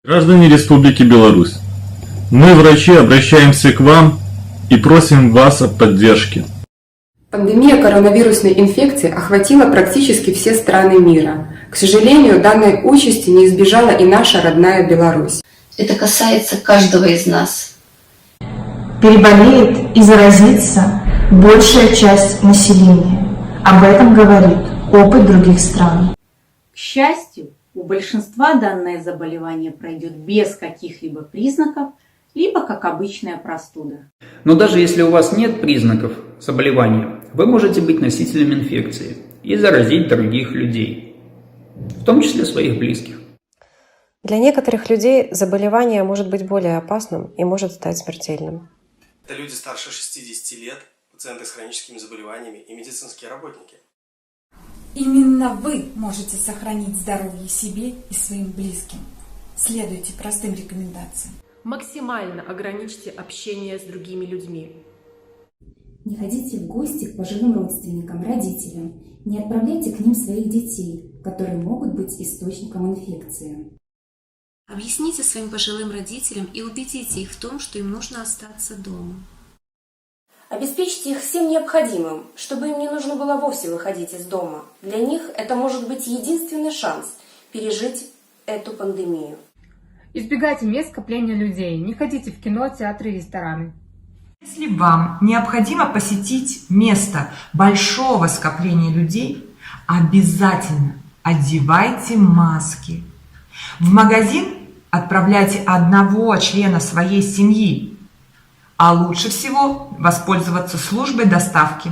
Граждане Республики Беларусь, мы, врачи, обращаемся к вам и просим вас о поддержке. Пандемия коронавирусной инфекции охватила практически все страны мира. К сожалению, данной участи не избежала и наша родная Беларусь. Это касается каждого из нас. Переболеет и заразится большая часть населения. Об этом говорит опыт других стран. К счастью, у большинства данное заболевание пройдет без каких-либо признаков, либо как обычная простуда. Но даже если у вас нет признаков заболевания, вы можете быть носителем инфекции и заразить других людей, в том числе своих близких. Для некоторых людей заболевание может быть более опасным и может стать смертельным. Это люди старше 60 лет, пациенты с хроническими заболеваниями и медицинские работники. Именно вы можете сохранить здоровье себе и своим близким. Следуйте простым рекомендациям. Максимально ограничьте общение с другими людьми. Не ходите в гости к пожилым родственникам, родителям. Не отправляйте к ним своих детей, которые могут быть источником инфекции. Объясните своим пожилым родителям и убедите их в том, что им нужно остаться дома. Обеспечьте их всем необходимым, чтобы им не нужно было вовсе выходить из дома. Для них это может быть единственный шанс пережить эту пандемию. Избегайте мест скопления людей, не ходите в кино, театры и рестораны. Если вам необходимо посетить место большого скопления людей, обязательно одевайте маски. В магазин отправляйте одного члена своей семьи, а лучше всего воспользоваться службой доставки.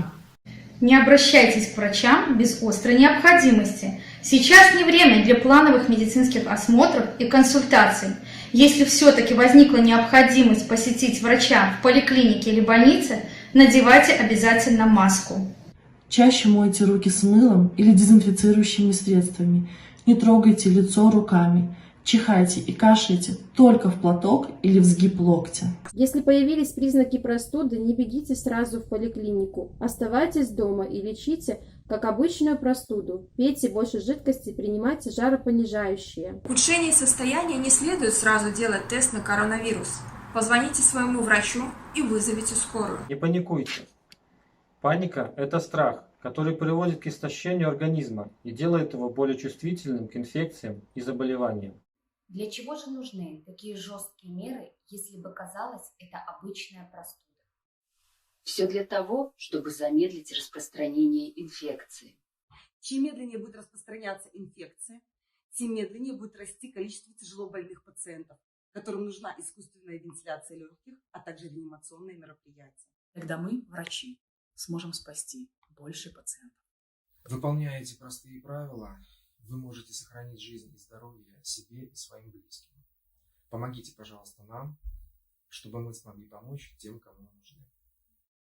Не обращайтесь к врачам без острой необходимости. Сейчас не время для плановых медицинских осмотров и консультаций. Если все-таки возникла необходимость посетить врача в поликлинике или больнице, надевайте обязательно маску. Чаще мойте руки с мылом или дезинфицирующими средствами. Не трогайте лицо руками. Чихайте и кашляйте только в платок или в сгиб локтя. Если появились признаки простуды, не бегите сразу в поликлинику. Оставайтесь дома и лечите, как обычную простуду. Пейте больше жидкости, принимайте жаропонижающие. В ухудшении состояния не следует сразу делать тест на коронавирус. Позвоните своему врачу и вызовите скорую. Не паникуйте. Паника – это страх, который приводит к истощению организма и делает его более чувствительным к инфекциям и заболеваниям. Для чего же нужны такие жесткие меры, если бы казалось, это обычная простуда? Все для того, чтобы замедлить распространение инфекции. Чем медленнее будет распространяться инфекция, тем медленнее будет расти количество тяжело больных пациентов, которым нужна искусственная вентиляция легких, а также реанимационные мероприятия. Тогда мы, врачи, сможем спасти больше пациентов. Выполняя эти простые правила, вы можете сохранить жизнь и здоровье себе и своим близким. Помогите, пожалуйста, нам, чтобы мы смогли помочь тем, кому нужны.